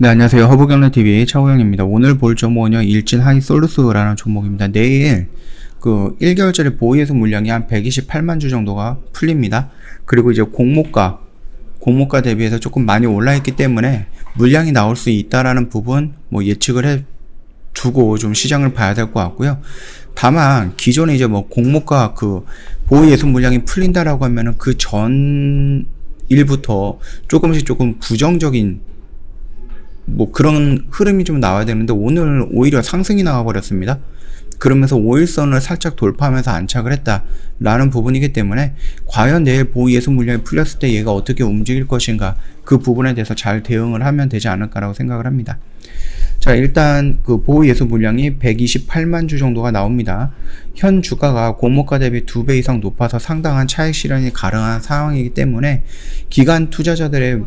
네, 안녕하세요. 허브경제TV 차호영입니다. 오늘 볼 종목은요, 일진하이솔루스라는 종목입니다. 내일 그 1개월짜리 보유예수 물량이 한 128만 주 정도가 풀립니다. 그리고 이제 공모가 대비해서 조금 많이 올라있기 때문에 물량이 나올 수 있다라는 부분 예측을 해 두고 좀 시장을 봐야 될 것 같고요. 다만 기존에 이제 공모가 그 보유예수 물량이 풀린다라고 하면은 그 전 일부터 조금 부정적인 그런 흐름이 좀 나와야 되는데 오늘 오히려 상승이 나와 버렸습니다. 그러면서 5일선을 살짝 돌파하면서 안착을 했다라는 부분이기 때문에 과연 내일 보유예수 물량이 풀렸을 때 얘가 어떻게 움직일 것인가, 그 부분에 대해서 잘 대응을 하면 되지 않을까라고 생각을 합니다. 자, 일단 그 보유예수 물량이 128만 주 정도가 나옵니다. 현 주가가 공모가 대비 2배 이상 높아서 상당한 차익 실현이 가능한 상황이기 때문에 기관 투자자들의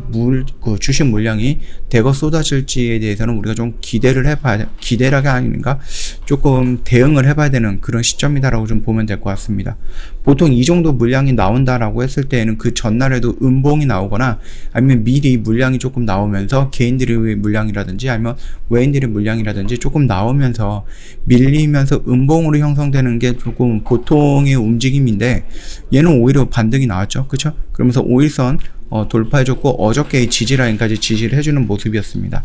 주식 물량이 대거 쏟아질지에 대해서는 우리가 좀 기대라가 아닌가, 조금 대응을 해봐야 되는 그런 시점이다라고 좀 보면 될 것 같습니다. 보통 이 정도 물량이 나온다라고 했을 때에는 그 전날에도 음봉이 나오거나 아니면 미리 물량이 조금 나오면서 개인들의 물량이라든지 아니면 외인들의 물량이라든지 조금 나오면서 밀리면서 음봉으로 형성되는 게 조금 보통의 움직임인데, 얘는 오히려 반등이 나왔죠. 그쵸? 그러면서 5일선 돌파해줬고 어저께의 지지라인까지 지지를 해주는 모습이었습니다.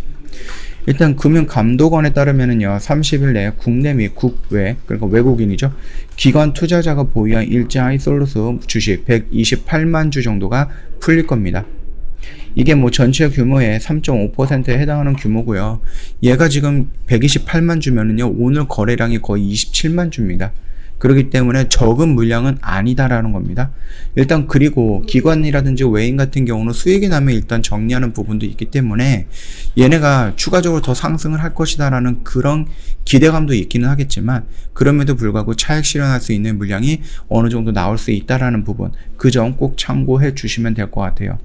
일단 금융감독원에 따르면은요, 30일 내에 국내 및 국외, 그러니까 외국인이죠, 기관 투자자가 보유한 일진하이솔루스 주식 128만 주 정도가 풀릴 겁니다. 이게 전체 규모의 3.5%에 해당하는 규모고요. 얘가 지금 128만 주면은요, 오늘 거래량이 거의 27만 주입니다. 그렇기 때문에 적은 물량은 아니다라는 겁니다. 일단 그리고 기관이라든지 외인 같은 경우는 수익이 나면 일단 정리하는 부분도 있기 때문에 얘네가 추가적으로 더 상승을 할 것이다라는 그런 기대감도 있기는 하겠지만, 그럼에도 불구하고 차익 실현할 수 있는 물량이 어느 정도 나올 수 있다라는 부분, 그 점 꼭 참고해 주시면 될 것 같아요.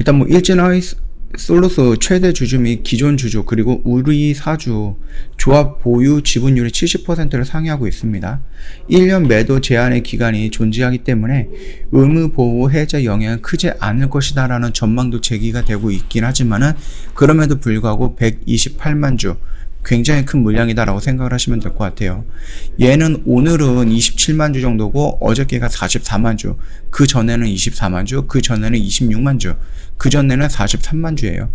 일단 일진하이솔루스 최대 주주 및 기존 주주 그리고 우리 사주 조합 보유 지분율이 70%를 상회하고 있습니다. 1년 매도 제한의 기간이 존재하기 때문에 의무 보호 해제 영향은 크지 않을 것이다 라는 전망도 제기가 되고 있긴 하지만은, 그럼에도 불구하고 128만 주 굉장히 큰 물량이다 라고 생각을 하시면 될 것 같아요. 얘는 오늘은 27만 주 정도고 어저께가 44만 주, 그 전에는 24만 주, 그 전에는 26만 주, 그 전에는 43만 주예요.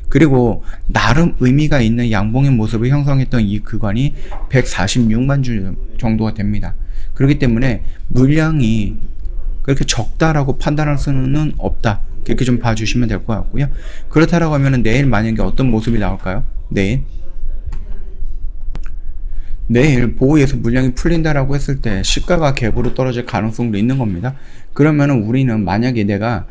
그리고 나름 의미가 있는 양봉의 모습을 형성했던 이 구간이 146만 주 정도가 됩니다. 그렇기 때문에 물량이 그렇게 적다라고 판단할 수는 없다, 그렇게 좀 봐주시면 될 것 같고요. 그렇다라고 하면 내일 만약에 어떤 모습이 나올까요? 내일 보유예수 물량이 풀린다라고 했을 때 시가가 갭으로 떨어질 가능성도 있는 겁니다. 그러면은 우리는 만약에 내가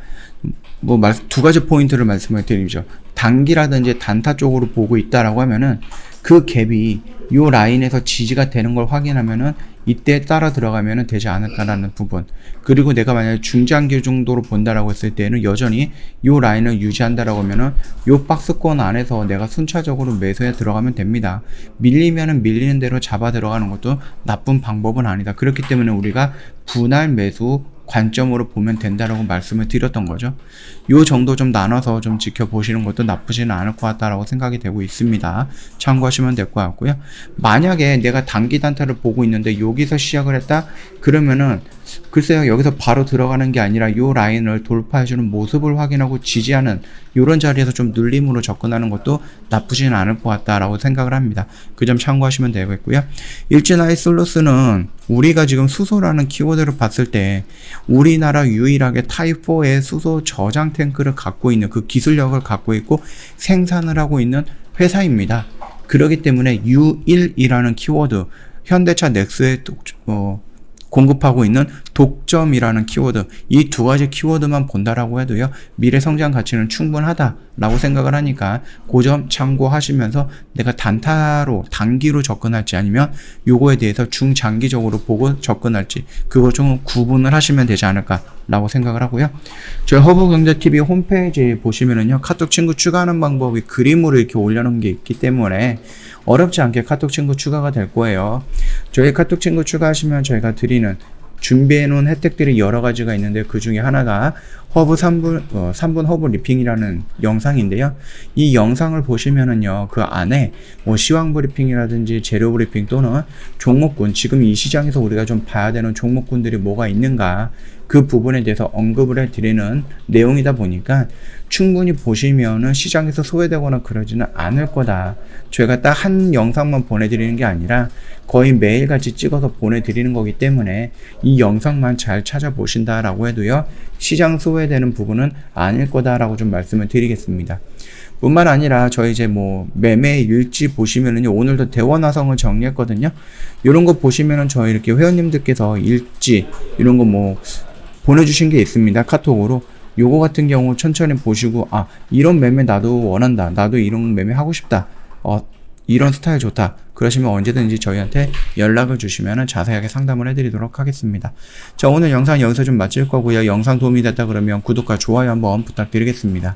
두 가지 포인트를 말씀을 드리죠. 단기라든지 단타 쪽으로 보고 있다라고 하면은 그 갭이 요 라인에서 지지가 되는 걸 확인하면은 이때 따라 들어가면은 되지 않을까라는 부분. 그리고 내가 만약에 중장기 정도로 본다라고 했을 때는 여전히 요 라인을 유지한다라고 하면은 요 박스권 안에서 내가 순차적으로 매수에 들어가면 됩니다. 밀리면은 밀리는 대로 잡아 들어가는 것도 나쁜 방법은 아니다. 그렇기 때문에 우리가 분할 매수 관점으로 보면 된다라고 말씀을 드렸던 거죠. 요 정도 좀 나눠서 좀 지켜보시는 것도 나쁘지는 않을 것 같다라고 생각이 되고 있습니다. 참고하시면 될 것 같고요. 만약에 내가 단기 단타를 보고 있는데 여기서 시작을 했다? 그러면은 글쎄요, 여기서 바로 들어가는 게 아니라 요 라인을 돌파해주는 모습을 확인하고 지지하는 요런 자리에서 좀 눌림으로 접근하는 것도 나쁘지는 않을 것 같다라고 생각을 합니다. 그 점 참고하시면 되겠고요. 일진하이솔루스는 우리가 지금 수소라는 키워드를 봤을 때 우리나라 유일하게 타입4의 수소 저장 탱크를 갖고 있는, 그 기술력을 갖고 있고 생산을 하고 있는 회사입니다. 그렇기 때문에 U1이라는 키워드, 현대차 넥스에 공급하고 있는 독점이라는 키워드, 이 두 가지 키워드만 본다라고 해도요, 미래 성장 가치는 충분하다라고 생각을 하니까 그 점 참고하시면서 내가 단기로 접근할지 아니면 요거에 대해서 중장기적으로 보고 접근할지, 그거 좀 구분을 하시면 되지 않을까라고 생각을 하고요. 저희 허브경제TV 홈페이지 보시면은요, 카톡 친구 추가하는 방법이 그림으로 이렇게 올려놓은 게 있기 때문에 어렵지 않게 카톡 친구 추가가 될 거예요. 저희 카톡 친구 추가하시면 저희가 드리는 준비해 놓은 혜택들이 여러 가지가 있는데 그 중에 하나가 허브 3분 허브 리핑이라는 영상인데요. 이 영상을 보시면은요, 그 안에 뭐 시황 브리핑이라든지 재료 브리핑 또는 종목군, 지금 이 시장에서 우리가 좀 봐야 되는 종목군들이 뭐가 있는가, 그 부분에 대해서 언급을 해 드리는 내용이다 보니까 충분히 보시면은 시장에서 소외되거나 그러지는 않을 거다. 제가 딱 한 영상만 보내드리는 게 아니라 거의 매일같이 찍어서 보내드리는 거기 때문에 이 영상만 잘 찾아보신다라고 해도요, 시장 소외되는 부분은 아닐 거다라고 좀 말씀을 드리겠습니다. 뿐만 아니라 저희 이제 뭐 매매 일지 보시면은요, 오늘도 대원화성을 정리했거든요. 이런 거 보시면은 저희 이렇게 회원님들께서 일지 이런 거 뭐 보내주신 게 있습니다. 카톡으로. 요거 같은 경우 천천히 보시고, 아, 이런 매매 나도 원한다. 나도 이런 매매 하고 싶다. 이런 스타일 좋다. 그러시면 언제든지 저희한테 연락을 주시면 자세하게 상담을 해드리도록 하겠습니다. 자, 오늘 영상 여기서 좀 마칠 거고요. 영상 도움이 됐다 그러면 구독과 좋아요 한번 부탁드리겠습니다.